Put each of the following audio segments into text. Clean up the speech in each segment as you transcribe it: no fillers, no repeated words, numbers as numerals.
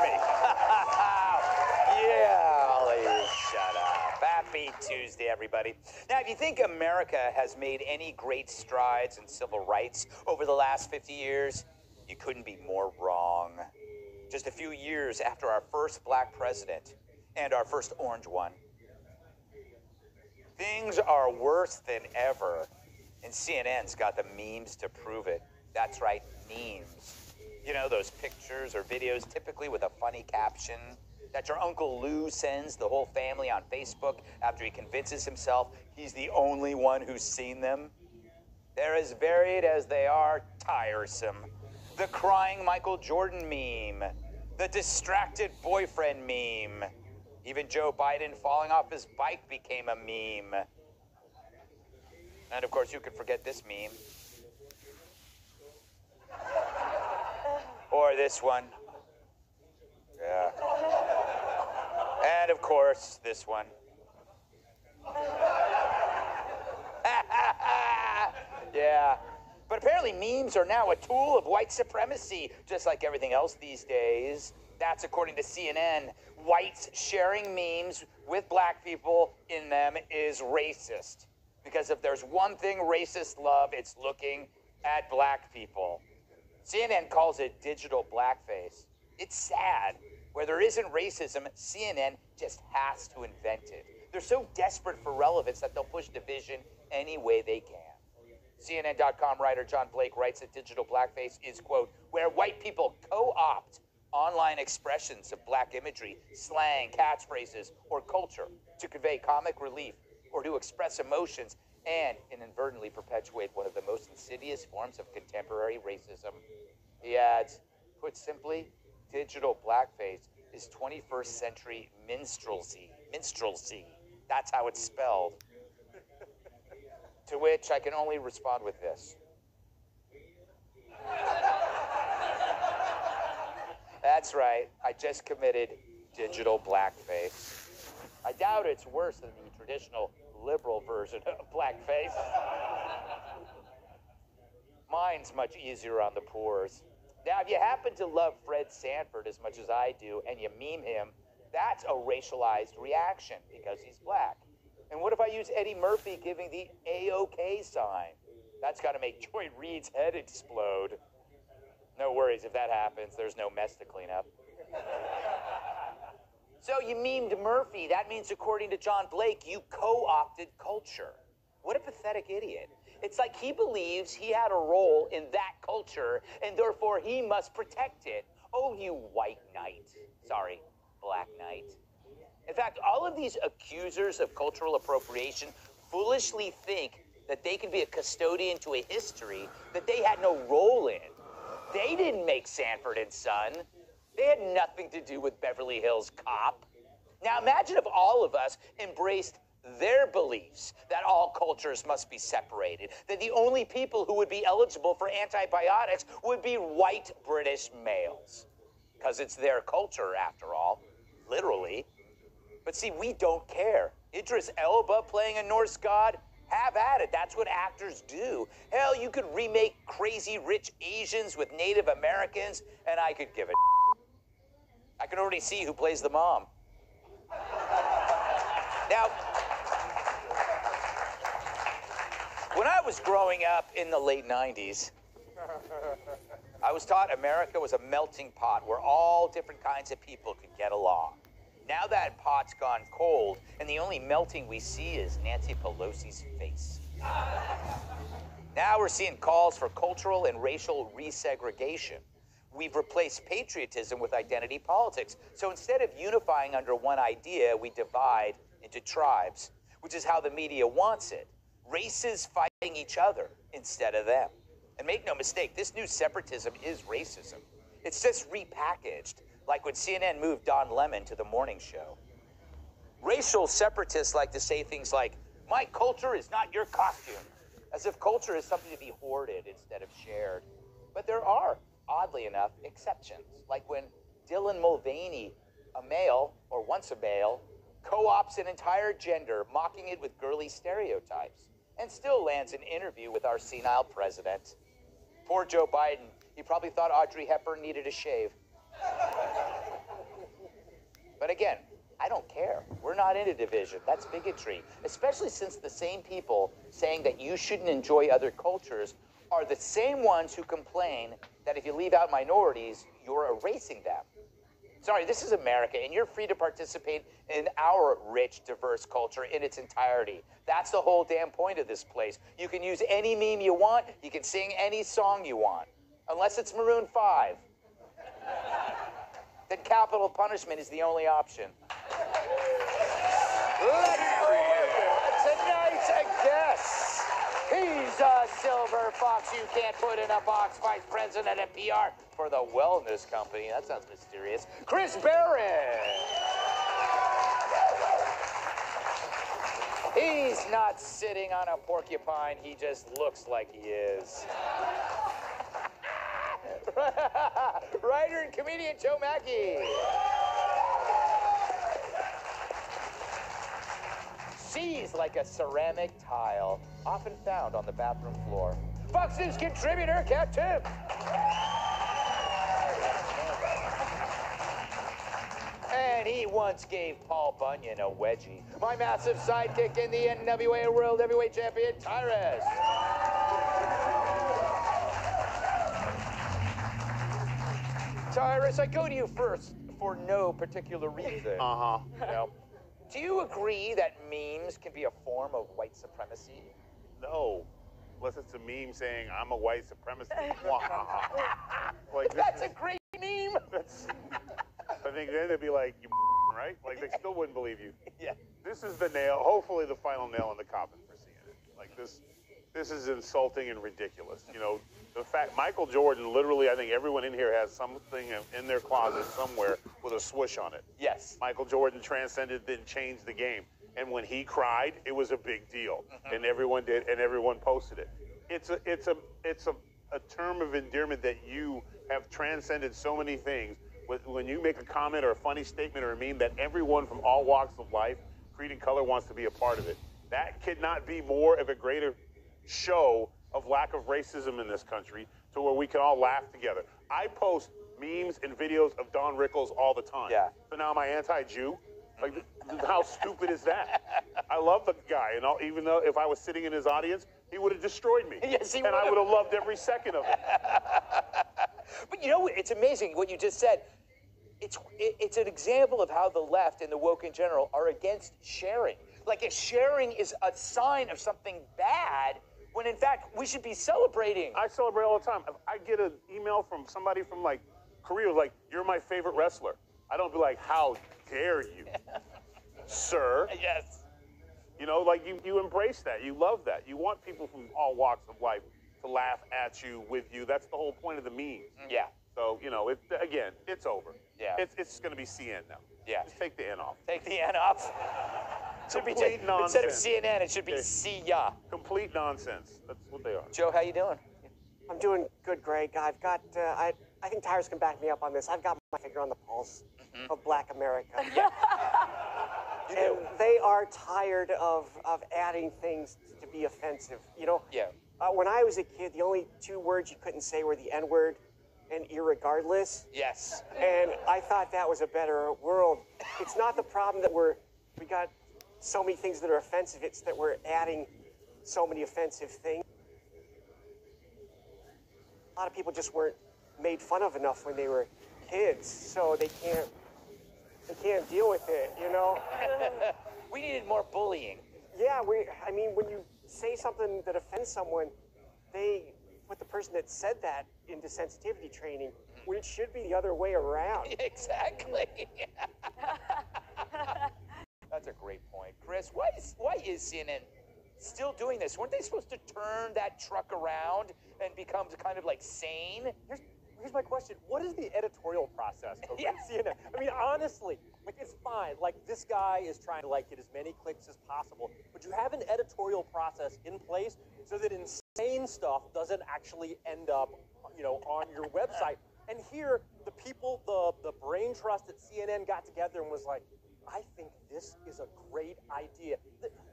me. Yeah, Ollie, shut up. Happy Tuesday, everybody. Now, if you think America has made any great strides in civil rights over the last 50 years, you couldn't be more wrong. Just a few years after our first black president and our first orange one, things are worse than ever. And CNN's got the memes to prove it. That's right, memes. You know, those pictures or videos typically with a funny caption that your Uncle Lou sends the whole family on Facebook after he convinces himself he's the only one who's seen them. They're as varied as they are tiresome. The crying Michael Jordan meme. The distracted boyfriend meme. Even Joe Biden falling off his bike became a meme. And of course, you could forget this meme. Or this one. Yeah. And of course, this one. Yeah. But apparently memes are now a tool of white supremacy, just like everything else these days. That's according to CNN. Whites sharing memes with black people in them is racist. Because if there's one thing racists love, it's looking at black people. CNN calls it digital blackface. It's sad. Where there isn't racism, CNN just has to invent it. They're so desperate for relevance that they'll push division any way they can. CNN.com writer John Blake writes that digital blackface is, quote, where white people co-opt online expressions of black imagery, slang, catchphrases, or culture to convey comic relief or to express emotions and inadvertently perpetuate one of the most insidious forms of contemporary racism. He adds, put simply, digital blackface is 21st century minstrelsy. Minstrelsy. That's how it's spelled. To which I can only respond with this. That's right. I just committed digital blackface. I doubt it's worse than the traditional liberal version of blackface. Mine's much easier on the pores. Now, if you happen to love Fred Sanford as much as I do, and you meme him, that's a racialized reaction because he's black. And what if I use Eddie Murphy giving the A-OK sign? That's got to make Joy Reid's head explode. No worries, if that happens, there's no mess to clean up. So you memed Murphy. That means, according to John Blake, you co-opted culture. What a pathetic idiot. It's like he believes he had a role in that culture, and therefore he must protect it. Oh, you white knight. Sorry, black knight. In fact, all of these accusers of cultural appropriation foolishly think that they can be a custodian to a history that they had no role in. They didn't make Sanford and Son. They had nothing to do with Beverly Hills Cop. Now imagine if all of us embraced their beliefs that all cultures must be separated, that the only people who would be eligible for antibiotics would be white British males. Because it's their culture, after all, literally. But see, we don't care. Idris Elba playing a Norse god? Have at it. That's what actors do. Hell, you could remake Crazy Rich Asians with Native Americans, and I could give it. I can already see who plays the mom. Now, when I was growing up in the late 90s, I was taught America was a melting pot where all different kinds of people could get along. Now that pot's gone cold, and the only melting we see is Nancy Pelosi's face. Now we're seeing calls for cultural and racial resegregation. We've replaced patriotism with identity politics. So instead of unifying under one idea, we divide into tribes, which is how the media wants it. Races fighting each other instead of them. And make no mistake, this new separatism is racism. It's just repackaged, like when CNN moved Don Lemon to the morning show. Racial separatists like to say things like, my culture is not your costume, as if culture is something to be hoarded instead of shared. But there are, oddly enough, exceptions, like when Dylan Mulvaney, a male, or once a male, co-opts an entire gender, mocking it with girly stereotypes, and still lands an interview with our senile president. Poor Joe Biden. He probably thought Audrey Hepburn needed a shave. But again, I don't care. We're not in a division. That's bigotry. Especially since the same people saying that you shouldn't enjoy other cultures are the same ones who complain that if you leave out minorities, you're erasing them. Sorry, this is America, and you're free to participate in our rich, diverse culture in its entirety. That's the whole damn point of this place. You can use any meme you want. You can sing any song you want. Unless it's Maroon 5. Then capital punishment is the only option. Let's go with tonight's guest. He's a silver fox you can't put in a box. Vice president of PR for the wellness company. That sounds mysterious. Chris Barron. He's not sitting on a porcupine. He just looks like he is. Writer and comedian Joe Mackey. She's like a ceramic tile, often found on the bathroom floor. Fox News contributor Cat Tim. And he once gave Paul Bunyan a wedgie. My massive sidekick in the NWA World Heavyweight Champion, Tyrus. Tyrus, I go to you first for no particular reason. You know, do you agree that memes can be a form of white supremacy? No. Unless it's a meme saying, I'm a white supremacist. Like, That's a great meme. I think then they'd be like, you right? Like, they still wouldn't believe you. Yeah. This is the nail, hopefully the final nail in the coffin for CNN. Like, this is insulting and ridiculous. You know, the fact Michael Jordan, literally, I think everyone in here has something in their closet somewhere with a swoosh on it. Yes. Michael Jordan transcended, then changed the game. And when he cried, it was a big deal. And everyone did, and everyone posted it. It's a term of endearment that you have transcended so many things. When you make a comment or a funny statement or a meme that everyone from all walks of life, creed and color, wants to be a part of it. That could not be more of a greater show of lack of racism in this country to where we can all laugh together. I post memes and videos of Don Rickles all the time. Yeah. So now am I anti-Jew? Like, how stupid is that? I love the guy, and even though if I was sitting in his audience, he would have destroyed me. Yes, he would. And I would have loved every second of it. But you know, it's amazing what you just said. It's an example of how the left and the woke in general are against sharing. Like, if sharing is a sign of something bad, when in fact we should be celebrating. I celebrate all the time. If I get an email from somebody from like Korea, like, you're my favorite wrestler, I don't be like, how dare you, sir? Yes. You know, like, you embrace that. You love that. You want people from all walks of life to laugh at you, with you. That's the whole point of the meme. Yeah. So, you know, again, it's over. Yeah. It's going to be CN now. Yeah. Just take the N off. Take the N off. Complete nonsense. Instead of CNN, it should be see ya. Complete nonsense. That's what they are. Joe, how you doing? I'm doing good, Greg. I've got, I think Tyrus can back me up on this. I've got my finger on the pulse of Black America. Yeah. And they are tired of adding things to be offensive. You know, Yeah. When I was a kid, the only two words you couldn't say were the N-word and irregardless. Yes. And I thought that was a better world. It's not the problem that we got so many things that are offensive. It's that we're adding so many offensive things. A lot of people just weren't made fun of enough when they were kids, so they can't deal with it, you know? We needed more bullying. Yeah, I mean, when you say something that offends someone, they put the person that said that into sensitivity training, when it should be the other way around. Exactly. That's a great point. Chris, why is CNN still doing this? Weren't they supposed to turn that truck around and become kind of like sane? Here's my question. What is the editorial process over Yeah. at CNN? I mean, honestly, like, it's fine. Like, this guy is trying to, like, get as many clicks as possible. But you have an editorial process in place so that insane stuff doesn't actually end up, you know, on your website. And here, the people, the brain trust at CNN got together and was like, I think this is a great idea.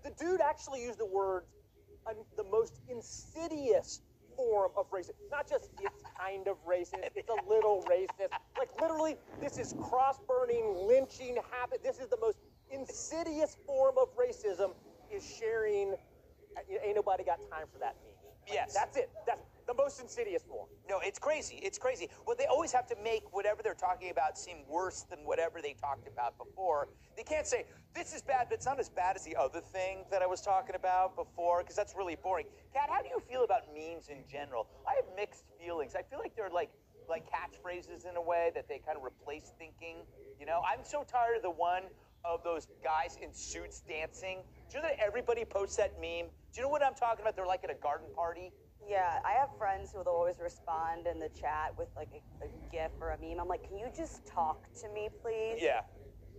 The dude actually used the words, the most insidious form of racism. Not just it's kind of racist, it's a little racist. Like literally, this is cross-burning, lynching habit. This is the most insidious form of racism, is sharing, ain't nobody got time for that meme. Yes. That's it. That's the most insidious form. No, it's crazy. It's crazy. Well, they always have to make whatever they're talking about seem worse than whatever they talked about before. They can't say, this is bad, but it's not as bad as the other thing that I was talking about before, because that's really boring. Kat, how do you feel about memes in general? I have mixed feelings. I feel like they're like catchphrases in a way, that they kind of replace thinking. You know, I'm so tired of the one of those guys in suits dancing. Do you know that everybody posts that meme? Do you know what I'm talking about? They're like at a garden party. Yeah, I have friends who will always respond in the chat with like a GIF or a meme. I'm like, can you just talk to me, please? Yeah.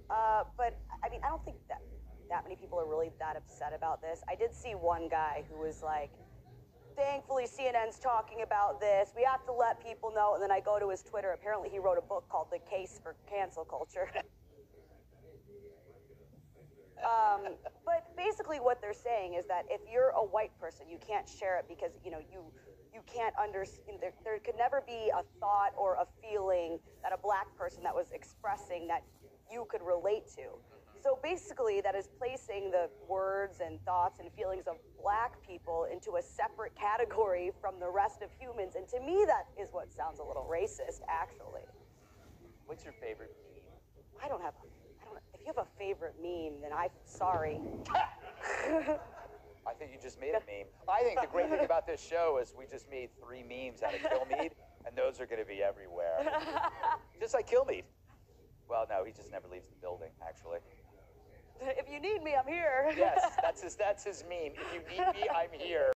But I mean, I don't think that many people are really that upset about this. I did see one guy who was like, thankfully CNN's talking about this. We have to let people know. And then I go to his Twitter. Apparently he wrote a book called The Case for Cancel Culture. But basically what they're saying is that if you're a white person, you can't share it because, you know, you can't understand. There could never be a thought or a feeling that a black person that was expressing that you could relate to. So basically that is placing the words and thoughts and feelings of black people into a separate category from the rest of humans. And to me, that is what sounds a little racist, actually. What's your favorite meme? I don't know. If you have a favorite meme, then I'm sorry. I think you just made a meme. I think the great thing about this show is we just made 3 memes out of Kilmeade, and those are going to be everywhere. Just like Kilmeade. Well, no, he just never leaves the building, actually. If you need me, I'm here. Yes, that's his meme. If you need me, I'm here.